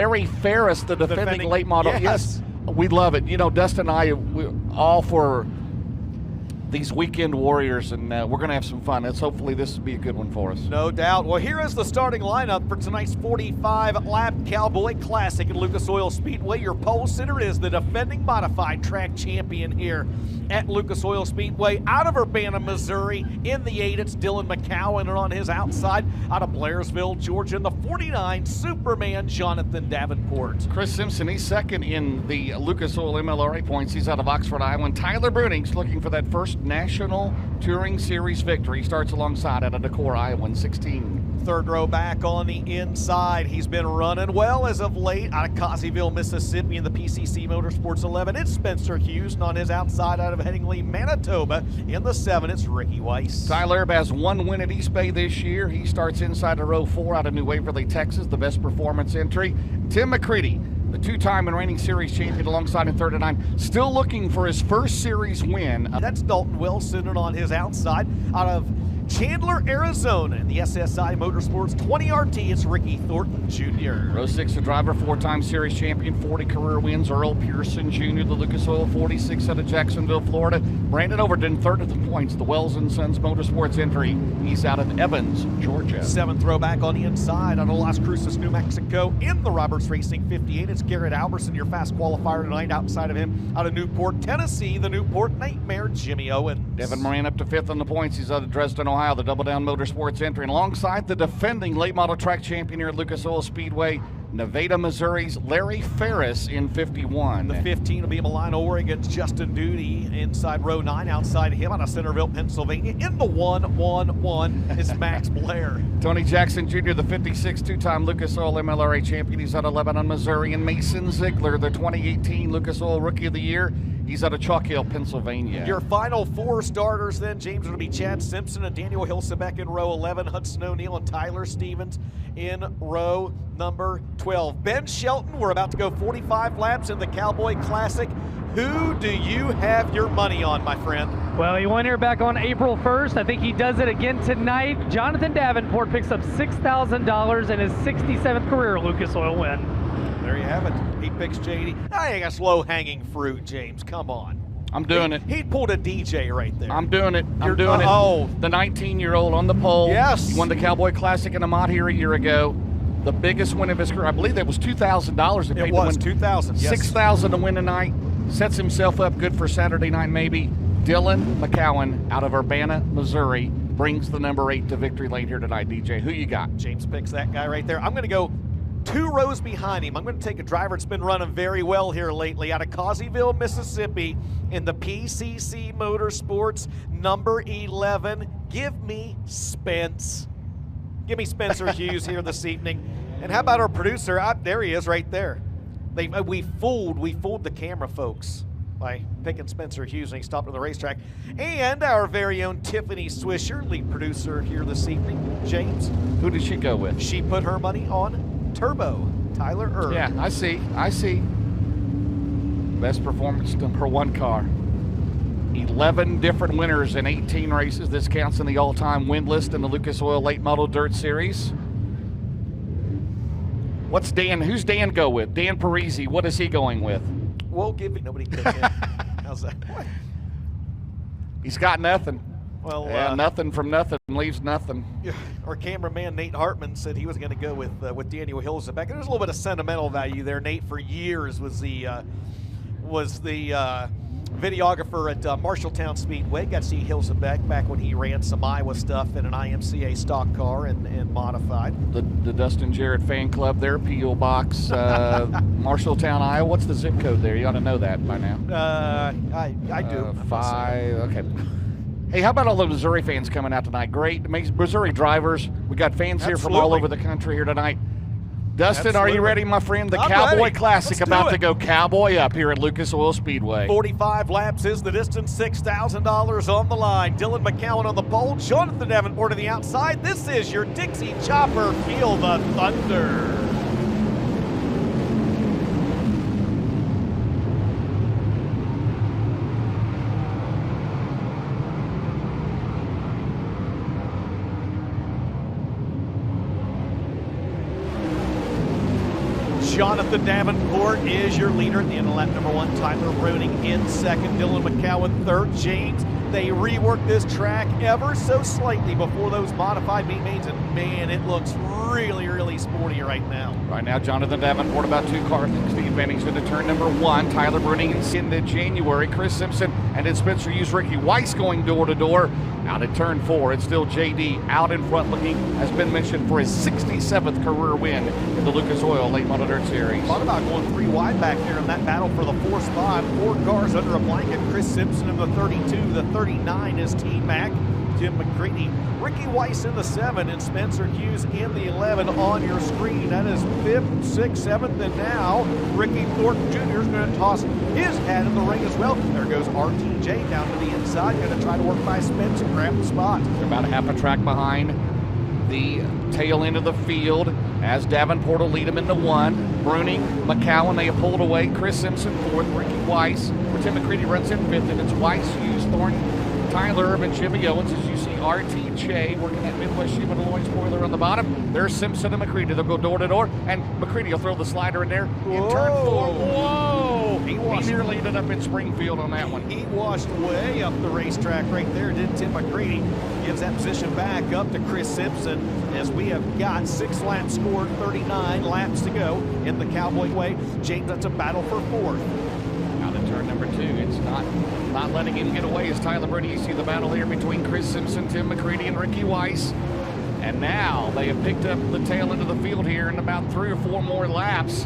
Larry Ferris, the defending late model. Yes. We love it. You know, Dustin and I, we're all for these weekend warriors, and we're going to have some fun. Hopefully this will be a good one for us. No doubt. Well, here is the starting lineup for tonight's 45-lap Cowboy Classic at Lucas Oil Speedway. Your pole sitter is the defending modified track champion here at Lucas Oil Speedway. Out of Urbana, Missouri, in the 8, it's Dylan McCowan, and on his outside, out of Blairsville, Georgia, in the 49, Superman Jonathan Davenport. Chris Simpson, he's second in the Lucas Oil MLRA points. He's out of Oxford, Iowa. And Tyler Bruning's looking for that first National Touring Series victory. He starts alongside out of Decorah, Iowa, in 16. Third row back on the inside. He's been running well as of late out of Cosseyville, Mississippi in the PCC Motorsports 11. It's Spencer Hughes, and on his outside out of Headingley, Manitoba in the 7. It's Ricky Weiss. Tyler Erb has one win at East Bay this year. He starts inside of row 4 out of New Waverly, Texas, the best performance entry. Tim McCready, the two-time and reigning series champion, alongside in 3rd and 9, still looking for his first series win. That's Dalton Wilson, and on his outside out of Chandler, Arizona, in the SSI Motorsports 20 RT, it's Ricky Thornton Jr. Row 6, the driver, 4-time series champion, 40 career wins, Earl Pearson Jr., the Lucas Oil 46 out of Jacksonville, Florida. Brandon Overton, 3rd at the points, the Wells & Sons Motorsports entry. He's out of Evans, Georgia. 7th row back on the inside out of Las Cruces, New Mexico, in the Roberts Racing 58. It's Garrett Alberson, your fast qualifier tonight. Outside of him, out of Newport, Tennessee, the Newport Nightmare, Jimmy Owens. Devin Moran up to 5th on the points. He's out of Dresden, Ohio, the Double Down Motorsports entry. And alongside the defending late model track champion here at Lucas Oil Speedway, Nevada, Missouri's Larry Ferris in 51. The 15 will be Milano, Oregon's Justin Duty inside row 9. Outside him out of Centerville, Pennsylvania, in the 1-1-1 is Max Blair. Tony Jackson Jr., the 56 two-time Lucas Oil MLRA champion. He's out of Lebanon, Missouri. And Mason Ziegler, the 2018 Lucas Oil Rookie of the Year. He's out of Chalk Hill, Pennsylvania. Your final 4 starters then, James, will be Chad Simpson and Daniel Hilsebeck in row 11, Hudson O'Neill and Tyler Stevens in row number 12. Ben Shelton, we're about to go 45 laps in the Cowboy Classic. Who do you have your money on, my friend? Well, he won here back on April 1st. I think he does it again tonight. Jonathan Davenport picks up $6,000 in his 67th career Lucas Oil win. There you have it. He picks JD. I ain't got slow-hanging fruit, James. Come on. I'm doing it. He pulled a DJ right there. I'm doing it. I'm doing it. Oh. The 19-year-old on the pole. Yes. He won the Cowboy Classic in Amat here a year ago. The biggest win of his career. I believe that was $2,000. It was $2,000. Yes. $6,000 to win tonight. Sets himself up good for Saturday night, maybe. Dylan McCowan out of Urbana, Missouri, brings the number 8 to victory lane here tonight. DJ, who you got? James picks that guy right there. I'm going to go 2 rows behind him. I'm going to take a driver that's been running very well here lately out of Cosseyville, Mississippi in the PCC Motorsports number 11. Give me Spence. Give me Spencer Hughes here this evening. And how about our producer? There he is right there. We fooled the camera folks by picking Spencer Hughes, and he stopped on the racetrack. And our very own Tiffany Swisher, lead producer here this evening. James. Who did she go with? She put her money on Turbo, Tyler Erb. Yeah, I see. Best performance per one car. 11 different winners in 18 races. This counts in the all-time win list in the Lucas Oil Late Model Dirt Series. Who's Dan go with? Dan Parisi, what is he going with? We'll give it. Nobody took it. How's that? He's got nothing. Well, yeah, nothing from nothing leaves nothing. Our cameraman Nate Hartman said he was going to go with Daniel Hilsebeck. There's a little bit of sentimental value there. Nate, for years, was the videographer at Marshalltown Speedway. Got to see Hilsebeck back when he ran some Iowa stuff in an IMCA stock car and modified. The Dustin Jarrett fan club there, P.O. Box, Marshalltown, Iowa. What's the zip code there? You ought to know that by now. I do. 5, okay. Hey, how about all the Missouri fans coming out tonight? Great. Missouri drivers. We got fans here from all over the country here tonight. Dustin, are you ready, my friend? The Cowboy Classic about to go cowboy up here at Lucas Oil Speedway. 45 laps is the distance, $6,000 on the line. Dylan McCowan on the pole, Jonathan Davenport on the outside. This is your Dixie Chopper. Feel the thunder. Jonathan Davenport is your leader at the end of lap number 1. Tyler Bruning in second. Dylan McCowan third. James, they reworked this track ever so slightly before those modified meet mains, and man, it looks really, really sporty right now. Right now, Jonathan Davenport about 2 cars. Steve Benning's into turn number 1. Tyler Bruning into January. Chris Simpson and then Spencer Hughes, Ricky Weiss going door to door. Out at turn 4, it's still JD out in front looking, has been mentioned for his 67th career win in the Lucas Oil Late Model Dirt Series. Thought about going 3 wide back there in that battle for the 4th spot. 4 cars under a blanket. Chris Simpson in the 32, the 39 is T-Mac. Jim McCready, Ricky Weiss in the 7, and Spencer Hughes in the 11 on your screen. That is 5th, 6th, 7th, and now Ricky Thornton Jr. is going to toss his hat in the ring as well. There goes RTJ down to the inside, going to try to work by Spence and grab the spot. They're about a half a track behind the tail end of the field as Davenport will lead him into 1. Bruning, McCowan, they have pulled away. Chris Simpson 4th, Ricky Weiss, where Tim McCready runs in 5th, and it's Weiss, Hughes, Thornton, Tyler Urban, Jimmy Owens, as you see RTJ working that Midwest Sheep and Alloy spoiler on the bottom. There's Simpson and McCready. They'll go door to door, and McCready will throw the slider in there in turn 4. Whoa! He nearly ended up in Springfield on that one. He washed way up the racetrack right there, did Tim McCready. Gives that position back up to Chris Simpson as we have got 6 laps scored, 39 laps to go in the Cowboy Way. James, that's a battle for 4th. Out in turn number 2, it's not letting him get away as Tyler Bruning. You see the battle here between Chris Simpson, Tim McCready, and Ricky Weiss. And now they have picked up the tail end of the field here in about 3 or 4 more laps.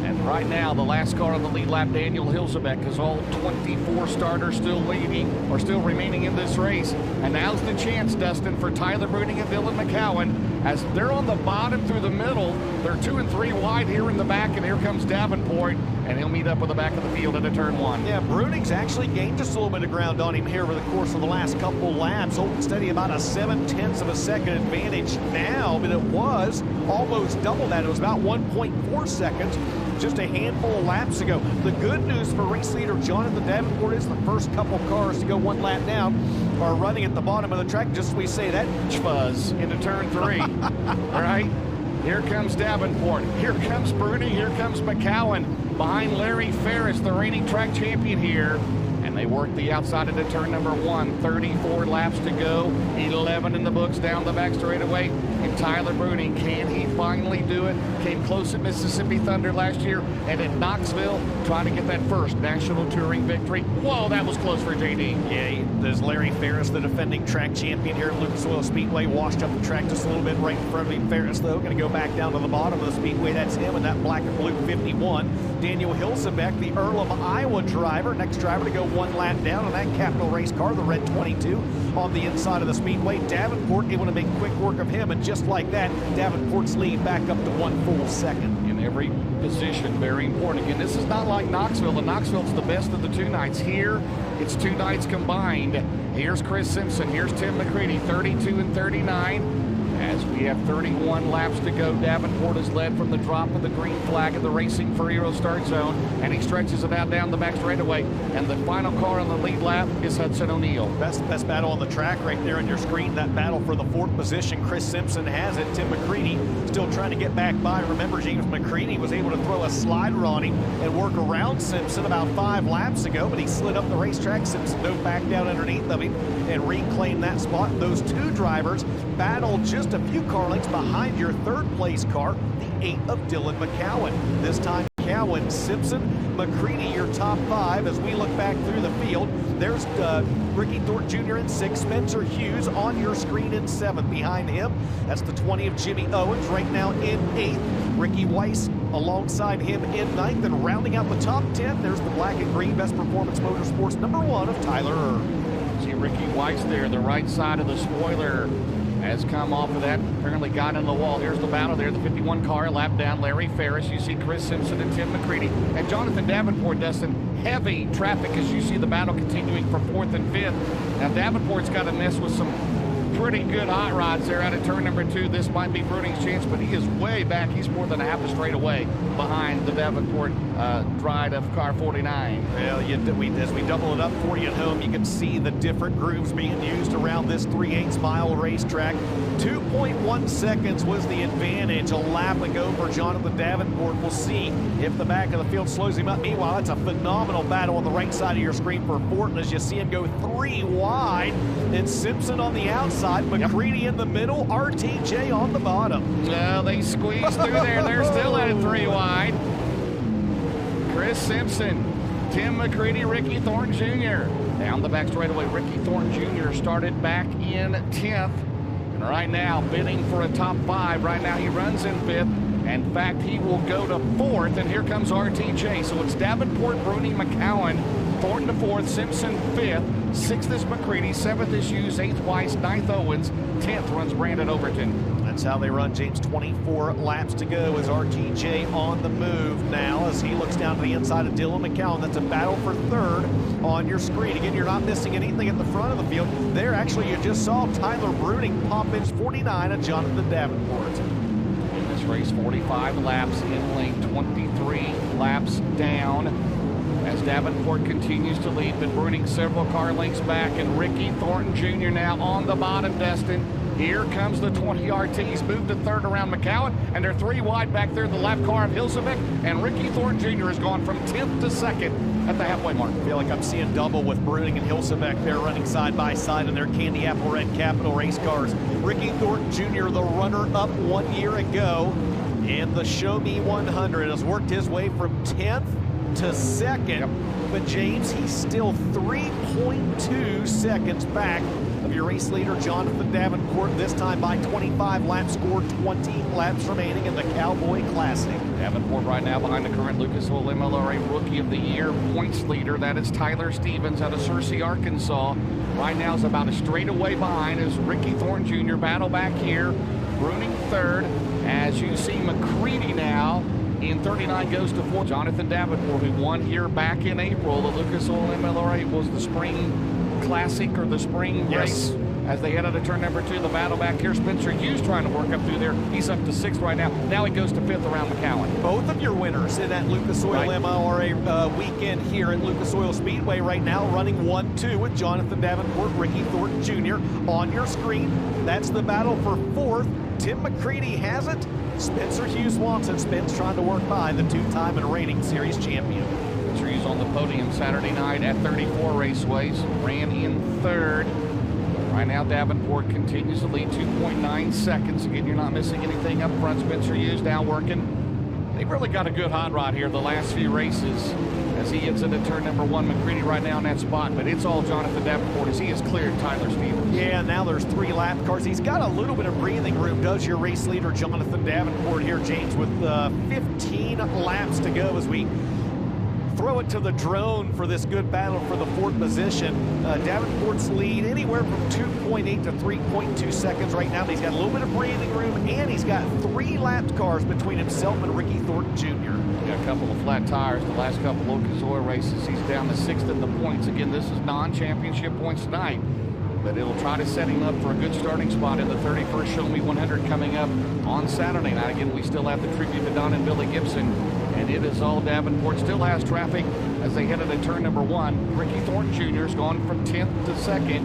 And right now, the last car on the lead lap, Daniel Hilsebeck, is all 24 starters still leading or still remaining in this race. And now's the chance, Dustin, for Tyler Bruning and Dylan McCowan. As they're on the bottom through the middle, they're 2 and 3 wide here in the back, and here comes Davenport, and he'll meet up with the back of the field at a turn 1. Yeah, Bruning's actually gained just a little bit of ground on him here over the course of the last couple laps, holding steady about a 7/10 of a second advantage now, but it was almost double that. It was about 1.4 seconds just a handful of laps ago. The good news for race leader Jonathan Davenport is the first couple cars to go 1 lap down are running at the bottom of the track. Just as we say that, fuzz into turn 3. All right, here comes Davenport. Here comes Bruning. Here comes McCowan behind Larry Ferris, the reigning track champion here. And they work the outside into turn number 1. 34 laps to go. 11 in the books down the back straightaway. And Tyler Bruning, can he finally do it? Came close at Mississippi Thunder last year and at Knoxville, trying to get that first national touring victory. Whoa, that was close for JD. Yeah, there's Larry Ferris, the defending track champion here at Lucas Oil Speedway, washed up the track just a little bit right in front of him. Ferris, though, going to go back down to the bottom of the speedway. That's him in that black and blue 51. Daniel Hilsebeck, the Earl of Iowa driver, next driver to go 1 lap down in that Capital Race car, the red 22 on the inside of the speedway. Davenport able to make quick work of him, and just like that, Davenport's lead back up to 1 full second. In every position, very important. Again, this is not like Knoxville. And Knoxville's the best of the 2 nights. Here, it's 2 nights combined. Here's Chris Simpson. Here's Tim McCready, 32 and 39. As we have 31 laps to go, Davenport is led from the drop of the green flag of the Racing for Hero start zone, and he stretches it out down the back straightaway. And the final car on the lead lap is Hudson O'Neill. Best battle on the track right there on your screen. That battle for the 4th position. Chris Simpson has it. Tim McCready still trying to get back by. Remember, James McCready was able to throw a slider on him and work around Simpson about 5 laps ago, but he slid up the racetrack. Simpson dove back down underneath of him and reclaimed that spot. Those 2 drivers battle just a few car lengths behind your 3rd place car, the 8 of Dylan McCowan. This time, McCowan, Simpson, McCready, your top 5 as we look back through the field. There's Ricky Thornton Jr. in 6th, Spencer Hughes on your screen in 7th. Behind him, that's the 20 of Jimmy Owens, right now in 8th. Ricky Weiss alongside him in 9th, and rounding out the top 10, there's the black and green Best Performance Motorsports number 1 of Tyler Erb. See Ricky Weiss there, the right side of the spoiler has come off of that, apparently got in the wall. Here's the battle there, the 51 car, lap down, Larry Ferris. You see Chris Simpson and Tim McCready. And Jonathan Davenport, Dustin, heavy traffic as you see the battle continuing for 4th and 5th. Now Davenport's got to mess with some pretty good hot rods there out of turn number 2. This might be Bruning's chance, but he is way back. He's more than a half a straight away behind the Davenport ride of car 49. Well, as we double it up for you at home, you can see the different grooves being used around this 3/8 mile racetrack. 2.1 seconds was the advantage a lap ago for Jonathan Davenport. We'll see if the back of the field slows him up. Meanwhile, it's a phenomenal battle on the right side of your screen for Fortin as you see him go 3 wide. And Simpson on the outside, McCready in the middle, RTJ on the bottom. Well, they squeezed through there. They're still at it 3 wide. Chris Simpson, Tim McCready, Ricky Thornton Jr. Down the back straightaway, Ricky Thornton Jr. started back in 10th. And right now, bidding for a top 5. Right now, he runs in 5th. In fact, he will go to 4th, and here comes RTJ. So it's Davenport, Bruni, McCowan, Thornton to 4th, Simpson 5th, 6th is McCready, 7th is Hughes, 8th Weiss, 9th Owens, 10th runs Brandon Overton. That's how they run, James. 24 laps to go as RTJ on the move now as he looks down to the inside of Dylan McCowan. That's a battle for 3rd on your screen. Again, you're not missing anything at the front of the field. There, actually, you just saw Tyler Bruning pop in 49 of Jonathan Davenport. In this race, 45 laps in lane, 23 laps down. As Davenport continues to lead, but Bruning several car lengths back, and Ricky Thornton Jr. now on the bottom, Destin. Here comes the 20 RTs, moved to 3rd around McCowan, and they're 3 wide back there, the lap car of Hilsebeck, and Ricky Thornton Jr. has gone from 10th to 2nd at the halfway mark. I feel like I'm seeing double with Bruning and Hilsebeck there running side by side in their Candy Apple Red Capital race cars. Ricky Thornton Jr., the runner-up 1 year ago in the Show Me 100, has worked his way from 10th to 2nd, but James, he's still 3.2 seconds back of your race leader, Jonathan Davenport, this time by 25 laps, scored 20 laps remaining in the Cowboy Classic. Davenport right now behind the current Lucas Oil MLRA Rookie of the Year points leader. That is Tyler Stevens out of Searcy, Arkansas. Right now is about a straightaway behind as Ricky Thornton Jr. battle back here. Bruning 3rd as you see McCready now in 39 goes to 4th. Jonathan Davenport, who won here back in April. The Lucas Oil MLRA was the spring classic or the spring race. As they head out of turn number 2, the battle back here. Spencer Hughes trying to work up through there. He's up to 6th right now. Now he goes to 5th around McCowan. Both of your winners in that Lucas Oil MLRA weekend here at Lucas Oil Speedway right now running 1-2 with Jonathan Davenport, Ricky Thornton Jr. on your screen. That's the battle for 4th. Tim McCready has it. Spencer Hughes wants it. Spence trying to work by the 2-time and reigning series champion. Spencer Hughes on the podium Saturday night at 34 Raceways. Ran in 3rd. Right now, Davenport continues to lead 2.9 seconds. Again, you're not missing anything up front. Spencer Hughes now working. They've really got a good hot rod here the last few races as he hits into turn number 1. McCready right now in that spot, but it's all Jonathan Davenport as he has cleared Tyler Stevens. Yeah, now there's 3 lap cars. He's got a little bit of breathing room, does your race leader Jonathan Davenport here, James, with 15 laps to go as we throw it to the drone for this good battle for the 4th position. Davenport's lead anywhere from 2.8 to 3.2 seconds right now. But he's got a little bit of breathing room, and he's got 3 lapped cars between himself and Ricky Thornton Jr. Got a couple of flat tires the last couple Lucas Oil races. He's down to 6th in the points. Again, this is non-championship points tonight, but it'll try to set him up for a good starting spot in the 31st Show Me 100 coming up on Saturday night. Again, we still have the tribute to Don and Billy Gibson, and it is all Davenport. Still has traffic as they head into turn number 1. Ricky Thornton Jr. has gone from 10th to 2nd,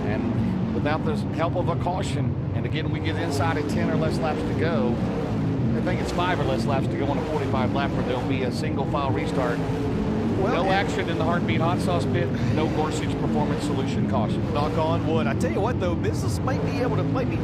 and without the help of a caution, and again, we get inside of 10 or less laps to go. I think it's 5 or less laps to go on a 45 lap where there'll be a single file restart. No action in the Heartbeat Hot Sauce pit. No Gorsuch Performance Solution caution. Knock on wood. I tell you what, though, business might be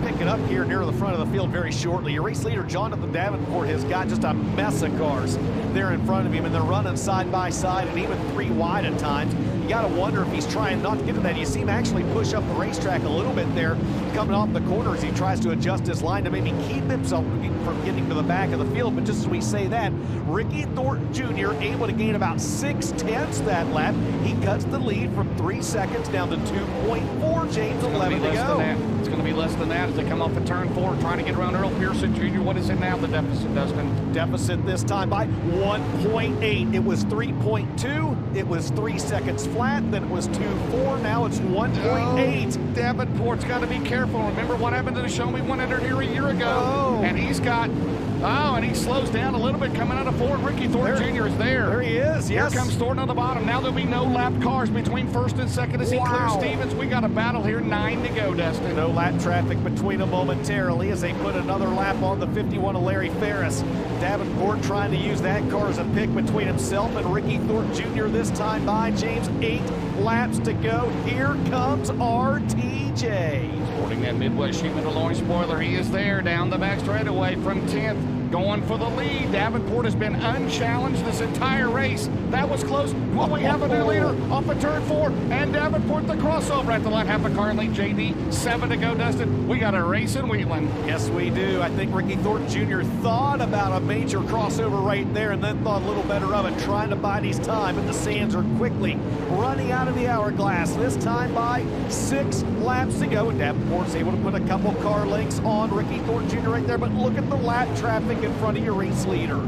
picking up here near the front of the field very shortly. Your race leader, Jonathan Davenport, has got just a mess of cars there in front of him, and they're running side by side and even 3 wide at times. You got to wonder if he's trying not to get to that. You see him actually push up the racetrack a little bit there, coming off the corner as he tries to adjust his line to maybe keep himself from getting to the back of the field. But just as we say that, Ricky Thornton Jr. able to gain about 6/10 that lap. He cuts the lead from 3 seconds down to 2.4. James, 11 to go. It's going to be less than that as they come off of turn 4, trying to get around Earl Pearson Jr. What is it now, the deficit, Dustin? Deficit this time by 1.8. It was 3.2. It was 3 seconds flat, then it was 2.4, now it's 1.8. Oh, Davenport's got to be careful. Remember what happened to the Show Me 100 here a year ago? Oh. And he's got, and he slows down a little bit coming out of fourth. Ricky Thornton Jr. is there. There he is, yes. Here comes Thornton on the bottom. Now there'll be no lapped cars between first and second as he clears Stevens. We got a battle here, 9 to go, Dustin. No lap traffic between them momentarily as they put another lap on the 51 of Larry Ferris. Davenport trying to use that car as a pick between himself and Ricky Thornton Jr. this time by James. 8 laps to go. Here comes RTJ. Sporting that Midwest Sheepman DeLorean spoiler. He is there down the back straightaway from 10th. Going for the lead. Davenport has been unchallenged this entire race. That was close. Will we have a new leader off of turn 4? And Davenport the crossover at the line. Half a car lead. JD, 7 to go, Dustin. We got a race in Wheatland. Yes, we do. I think Ricky Thornton Jr. thought about a major crossover right there and then thought a little better of it, trying to bide his time, but the sands are quickly running out of the hourglass. This time by 6 laps to go, and Davenport's able to put a couple car lengths on Ricky Thornton Jr. right there, but look at the lap traffic in front of your race leader.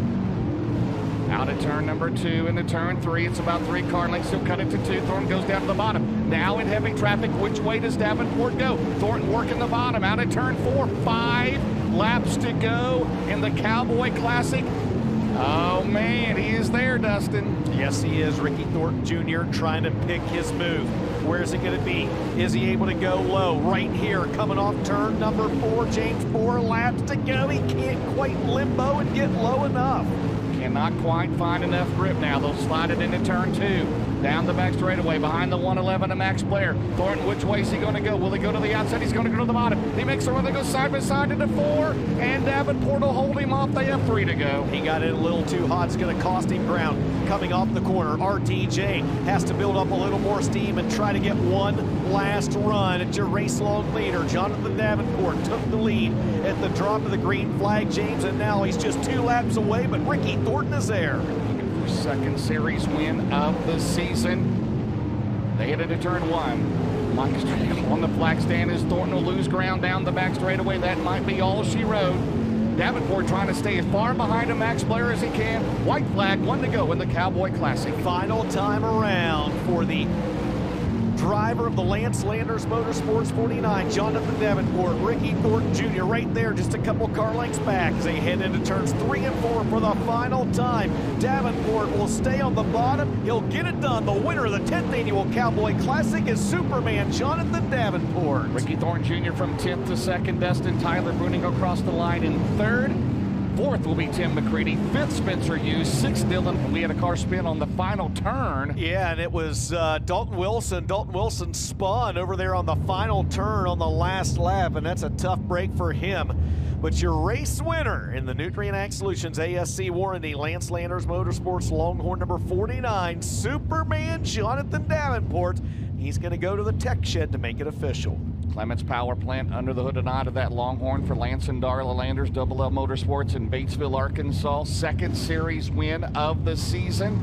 Out of turn number 2 into turn 3. It's about 3 car lengths. He'll cut it to 2. Thornton goes down to the bottom. Now in heavy traffic, which way does Davenport go? Thornton working the bottom. Out of turn 4. 5 laps to go in the Cowboy Classic. Oh, man, he is there, Dustin. Yes, he is. Ricky Thornton Jr. trying to pick his move. Where's it going to be? Is he able to go low? Right here, coming off turn number 4. James, 4 laps to go. He can't quite limbo and get low enough. Cannot quite find enough grip now. They'll slide it into turn 2. Down the back straightaway behind the 111 of Max Blair. Thornton, which way is he going to go? Will he go to the outside? He's going to go to the bottom. He makes a run. They go side by side into 4. And Davenport will hold him off. They have 3 to go. He got it a little too hot. It's going to cost him ground. Coming off the corner, RTJ has to build up a little more steam and try to get one last run. It's your race-long leader. Jonathan Davenport took the lead at the drop of the green flag, James, and now he's just 2 laps away, but Ricky Thornton is there. Second series win of the season. They hit it to turn 1. Mike on the flag stand as Thornton will lose ground down the back straightaway. That might be all she wrote. Davenport trying to stay as far behind him, Max Blair, as he can. White flag, 1 to go in the Cowboy Classic. Final time around for the driver of the Lance Landers Motorsports 49, Jonathan Davenport. Ricky Thornton Jr. right there, just a couple car lengths back as they head into turns 3 and 4 for the final time. Davenport will stay on the bottom. He'll get it done. The winner of the 10th Annual Cowboy Classic is Superman Jonathan Davenport. Ricky Thornton Jr. from 10th to 2nd. Dustin Tyler Bruning across the line in 3rd. 4th will be Tim McCready. 5th, Spencer Hughes. 6th, Dylan. We had a car spin on the final turn. Yeah, and it was Dalton Wilson. Dalton Wilson spun over there on the final turn on the last lap, and that's a tough break for him. But your race winner in the Nutrient Ag Solutions ASC warranty, Lance Landers Motorsports Longhorn number 49, Superman Jonathan Davenport. He's going to go to the tech shed to make it official. Clements Power Plant under the hood tonight of that Longhorn for Lance and Darla Landers, Double L Motorsports in Batesville, Arkansas. Second series win of the season.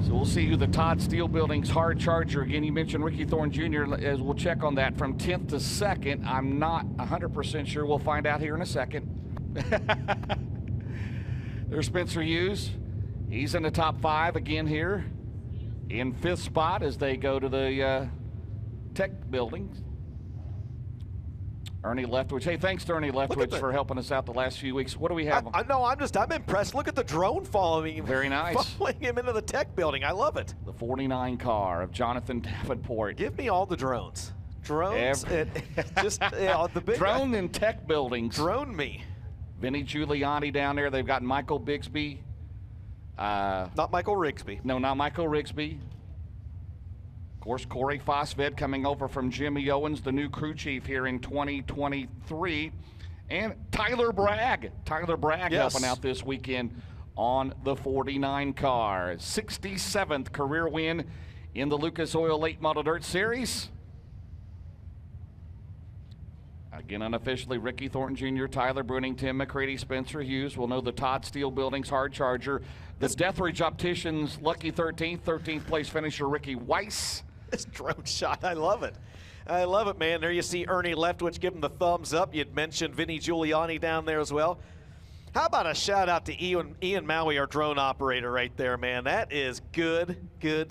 So we'll see who the Todd Steel Building's hard charger. Again, you mentioned Ricky Thornton Jr. as we'll check on that from 10th to 2nd. I'm not 100% sure. We'll find out here in a second. There's Spencer Hughes. He's in the top 5 again here. In 5th spot as they go to the tech buildings. Ernie Leftwich. Hey, thanks to Ernie Leftwich for helping us out the last few weeks. What do we have? I'm impressed. Look at the drone following him. Very nice. Following him into the tech building. I love it. The 49 car of Jonathan Davenport. Give me all the drones. Drones. The big drone in tech buildings. Drone me. Vinny Giuliani down there. They've got Michael Bixby. Not Michael Rigsby. No, not Michael Rigsby. Of course, Corey Fosved coming over from Jimmy Owens, the new crew chief here in 2023. And Tyler Bragg. Tyler Bragg helping out this weekend on the 49 car. 67th career win in the Lucas Oil Late Model Dirt Series. Again, unofficially, Ricky Thornton Jr., Tyler Bruning, Tim McCready, Spencer Hughes. We'll know the Todd Steel Building's hard charger. The Deathridge Opticians lucky 13th place finisher Ricky Weiss. This drone shot, I love it. I love it, man. There you see Ernie Leftwich give him the thumbs up. You'd mentioned Vinny Giuliani down there as well. How about a shout out to Ian Maui, our drone operator right there, man. That is good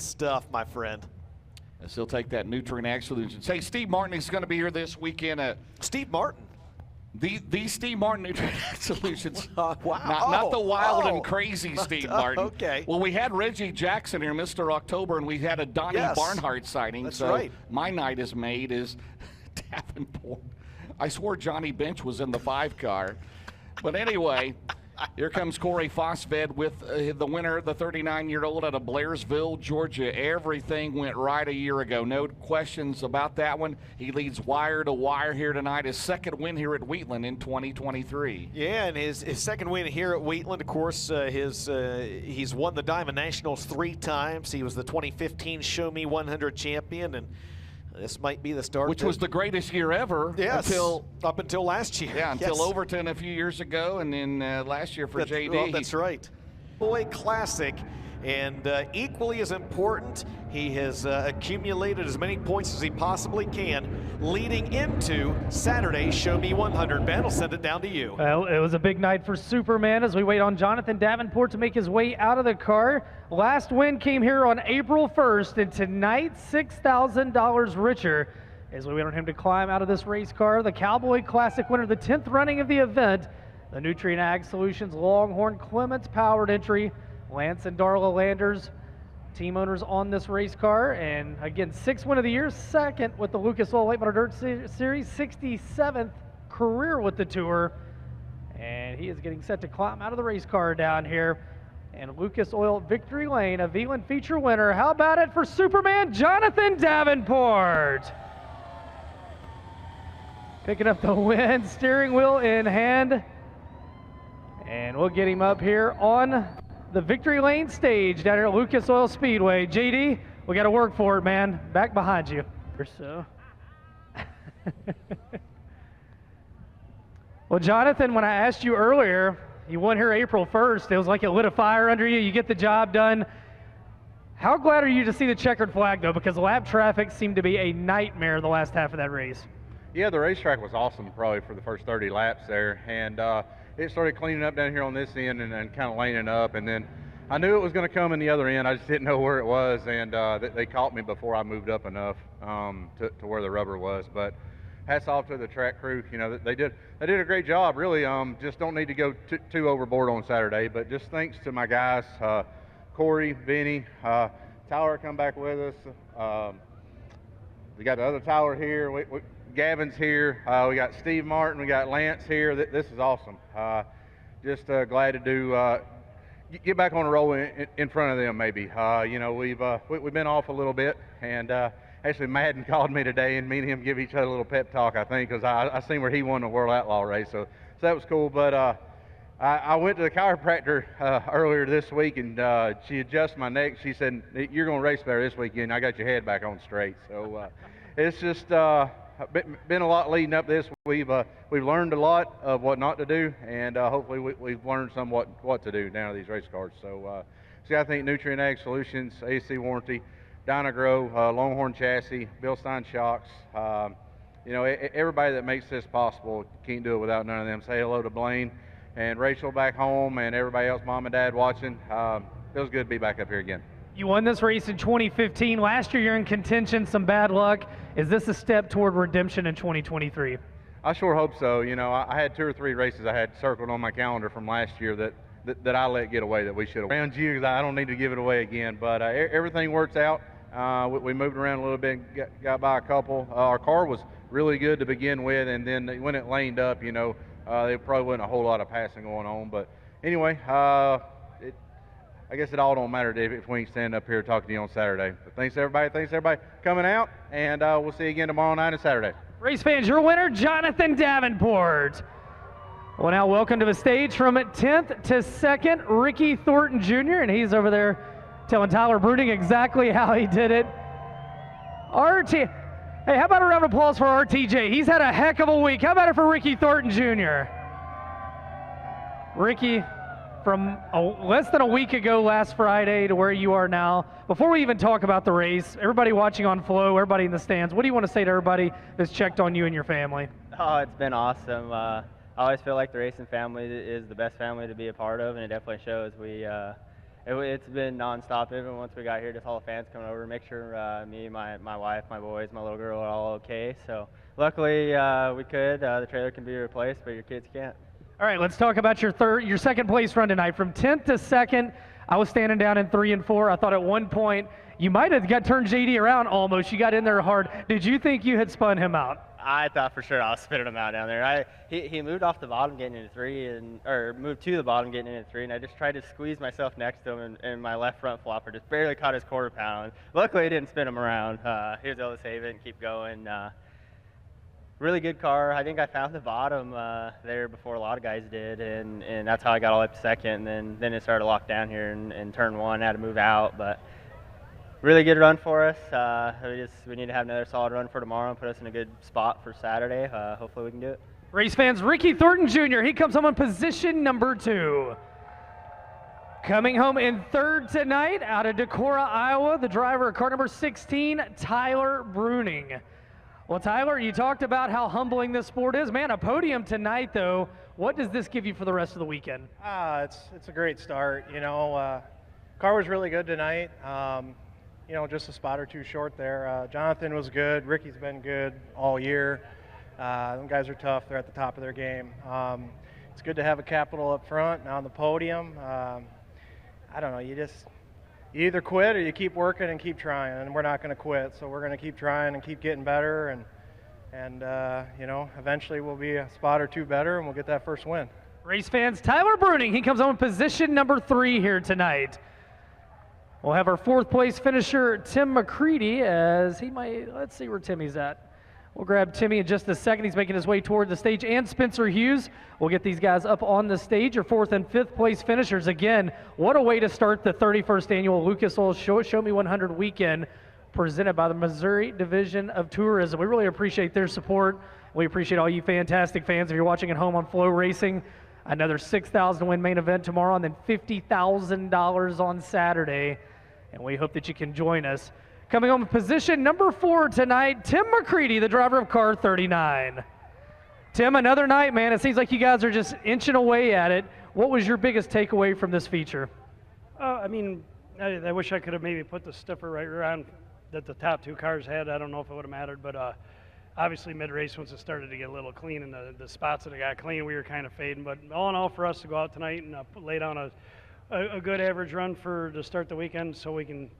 stuff, my friend. He'll take that Nutrient Ag Solutions. Hey, Steve Martin is going to be here this weekend. Steve Martin? The Steve Martin Nutrient Ag Solutions. Wow. Not the wild and crazy Steve Martin. Okay. Well, we had Reggie Jackson here, Mr. October, and we had a Donnie Barnhart sighting. That's so right. My night is made is Davenport. I swore Johnny Bench was in the 5 car. But anyway, here comes Corey Fosved with the winner, the 39-year-old out of Blairsville, Georgia. Everything went right a year ago. No questions about that one. He leads wire to wire here tonight. His second win here at Wheatland in 2023. Yeah, and his second win here at Wheatland, of course, he's won the Diamond Nationals 3 times. He was the 2015 Show Me 100 champion, and this might be the start. Which was the greatest year ever. Yes, up until last year. Yeah, until Overton a few years ago, and then last year for JD. Well, that's right. Boy Classic, and equally as important, he has accumulated as many points as he possibly can leading into Saturday's Show Me 100. Ben, I'll send it down to you. Well, it was a big night for Superman as we wait on Jonathan Davenport to make his way out of the car. Last win came here on April 1st, and tonight $6,000 richer as we wait on him to climb out of this race car. The Cowboy Classic winner, the 10th running of the event, the Nutrient Ag Solutions Longhorn Clements powered entry. Lance and Darla Landers, team owners on this race car, and again, 6th win of the year, 2nd with the Lucas Oil Late Model Dirt Series, 67th career with the Tour, and he is getting set to climb out of the race car down here. And Lucas Oil Victory Lane, a Wheatland feature winner. How about it for Superman Jonathan Davenport? Picking up the win, steering wheel in hand, and we'll get him up here on the Victory Lane stage down here at Lucas Oil Speedway. JD, we got to work for it, man. Back behind you. Or so. Well, Jonathan, when I asked you earlier, you won here April 1st. It was like it lit a fire under you. You get the job done. How glad are you to see the checkered flag, though? Because lap traffic seemed to be a nightmare the last half of that race. Yeah, the racetrack was awesome probably for the first 30 laps there. And it started cleaning up down here on this end and kind of laning up. And then I knew it was going to come in the other end. I just didn't know where it was. And they caught me before I moved up enough to where the rubber was. But hats off to the track crew. You know, they did a great job, really. Just don't need to go too overboard on Saturday. But just thanks to my guys, Corey, Vinny, Tyler come back with us. We got the other Tyler here. Gavin's here. We got Steve Martin. We got Lance here. This is awesome. Just glad to get back on the roll in front of them. Maybe you know, we've been off a little bit, and actually Madden called me today, and me and him give each other a little pep talk. I think because I seen where he won the World Outlaw race, so that was cool. But I went to the chiropractor earlier this week, and she adjusted my neck. She said, "You're going to race better this weekend. I got your head back on straight." So it's just been a lot leading up to this. We've learned a lot of what not to do, and hopefully we've learned somewhat what to do down to these race cars. So I think Nutrient Ag Solutions, AC Warranty, Dyna-Gro, Longhorn Chassis, Bill Stein Shocks, you know, everybody that makes this possible can't do it without none of them. Say hello to Blaine and Rachel back home, and everybody else, mom and dad watching. Feels good to be back up here again. You won this race in 2015. Last year you're in contention, some bad luck. Is this a step toward redemption in 2023? I sure hope so. You know, I had 2 or 3 races I had circled on my calendar from last year that I let get away that we should have. Around you, because I don't need to give it away again. But everything works out. We moved around a little bit, got by a couple. Our car was really good to begin with, and then when it laned up, you know, there probably wasn't a whole lot of passing going on. But anyway, I guess it all don't matter if we can stand up here talking to you on Saturday. But thanks everybody coming out, and we'll see you again tomorrow night and Saturday. Race fans, your winner, Jonathan Davenport. Well, now welcome to the stage from 10th to 2nd, Ricky Thornton Jr., and he's over there telling Tyler Bruning exactly how he did it. Hey, how about a round of applause for RTJ? He's had a heck of a week. How about it for Ricky Thornton Jr.? Ricky, from less than a week ago last Friday to where you are now, before we even talk about the race, everybody watching on Flow, everybody in the stands, what do you want to say to everybody that's checked on you and your family? Oh, it's been awesome. I always feel like the racing family is the best family to be a part of, and it definitely shows. It's been nonstop. Even once we got here, just all the fans coming over to make sure me, my wife, my boys, my little girl are all okay. So luckily we could. The trailer can be replaced, but your kids can't. All right, let's talk about your second place run tonight. From 10th to 2nd, I was standing down in 3 and 4. I thought at one point you might have turned JD around almost. You got in there hard. Did you think you had spun him out? I thought for sure I was spinning him out down there. He moved off the bottom getting into 3, or moved to the bottom getting into 3, and I just tried to squeeze myself next to him, and my left front flopper just barely caught his quarter pound. Luckily, I didn't spin him around. He was able to save it and keep going. Really good car. I think I found the bottom there before a lot of guys did, and that's how I got all the way up to 2nd, and then it started to lock down here in turn 1, had to move out, but really good run for us. We need to have another solid run for tomorrow and put us in a good spot for Saturday. Hopefully we can do it. Race fans, Ricky Thornton Jr., he comes home in position number 2. Coming home in 3rd tonight out of Decorah, Iowa, the driver of car number 16, Tyler Bruning. Well, Tyler, you talked about how humbling this sport is. Man, a podium tonight, though. What does this give you for the rest of the weekend? It's a great start. Car was really good tonight. Just a spot or two short there. Jonathan was good. Ricky's been good all year. Them guys are tough. They're at the top of their game. It's good to have a capital up front and on the podium. I don't know. You either quit or you keep working and keep trying, and we're not going to quit. So we're going to keep trying and keep getting better, and eventually we'll be a spot or two better, and we'll get that first win. Race fans, Tyler Bruning, he comes home in position number 3 here tonight. We'll have our 4th place finisher, Tim McCready, as he might, let's see where Timmy's at. We'll grab Timmy in just a second. He's making his way toward the stage, and Spencer Hughes. We'll get these guys up on the stage. Your 4th and 5th place finishers. Again, what a way to start the 31st annual Lucas Oil Show Me 100 weekend presented by the Missouri Division of Tourism. We really appreciate their support. We appreciate all you fantastic fans. If you're watching at home on Flow Racing, another $6,000 to win main event tomorrow, and then $50,000 on Saturday. And we hope that you can join us. Coming home in position number 4 tonight, Tim McCready, the driver of car 39. Tim, another night, man. It seems like you guys are just inching away at it. What was your biggest takeaway from this feature? I wish I could have maybe put the stiffer right around that the top 2 cars had. I don't know if it would have mattered, but obviously mid-race, once it started to get a little clean and the spots that it got clean, we were kind of fading. But all in all, for us to go out tonight and lay down a good average run to start the weekend, so we can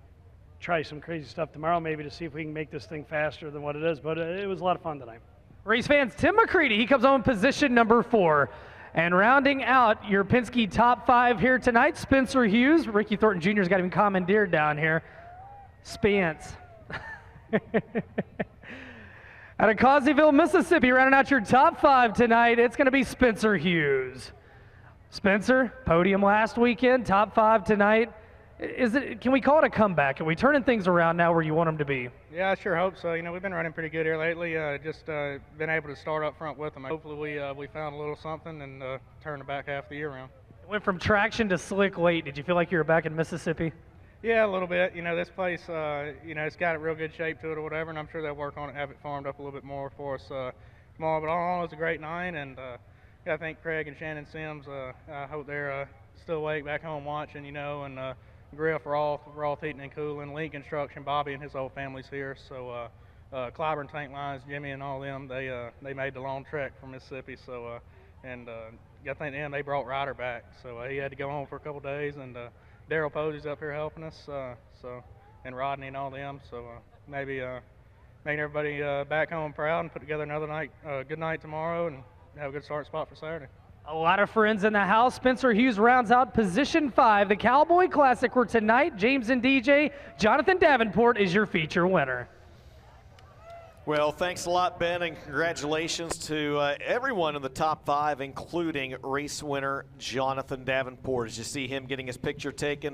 try some crazy stuff tomorrow, maybe to see if we can make this thing faster than what it is. But it was a lot of fun tonight. Race fans, Tim McCready, he comes on position number 4. And rounding out your Penske top 5 here tonight, Spencer Hughes. Ricky Thornton Jr.'s got him commandeered down here. Spence. Out of Causeyville, Mississippi, rounding out your top 5 tonight, it's going to be Spencer Hughes. Spencer, podium last weekend, top 5 tonight. Can we call it a comeback? Are we turning things around now where you want them to be? Yeah, I sure hope so. We've been running pretty good here lately. Just been able to start up front with them. Hopefully we found a little something and turn the back half of the year around. It went from traction to slick late. Did you feel like you were back in Mississippi? Yeah, a little bit. This place, it's got a real good shape to it or whatever, and I'm sure they'll work on it, have it farmed up a little bit more for us tomorrow. But all in all, it was a great night, and I think Craig and Shannon Sims, I hope they're still awake back home watching, and grill for all heating and cooling, Link Construction, Bobby and his whole family's here. So Clyburn Tank Lines, Jimmy and all them, they made the long trek from Mississippi. So I think then they brought Ryder back. So he had to go home for a couple days, and Daryl Posey's up here helping us. And Rodney and all them. So maybe making everybody back home proud and put together another night, good night tomorrow, and have a good start spot for Saturday. A lot of friends in the house. Spencer Hughes rounds out position 5. The Cowboy Classic, where tonight, James and DJ, Jonathan Davenport is your feature winner. Well, thanks a lot, Ben, and congratulations to everyone in the top 5, including race winner Jonathan Davenport. As you see him getting his picture taken.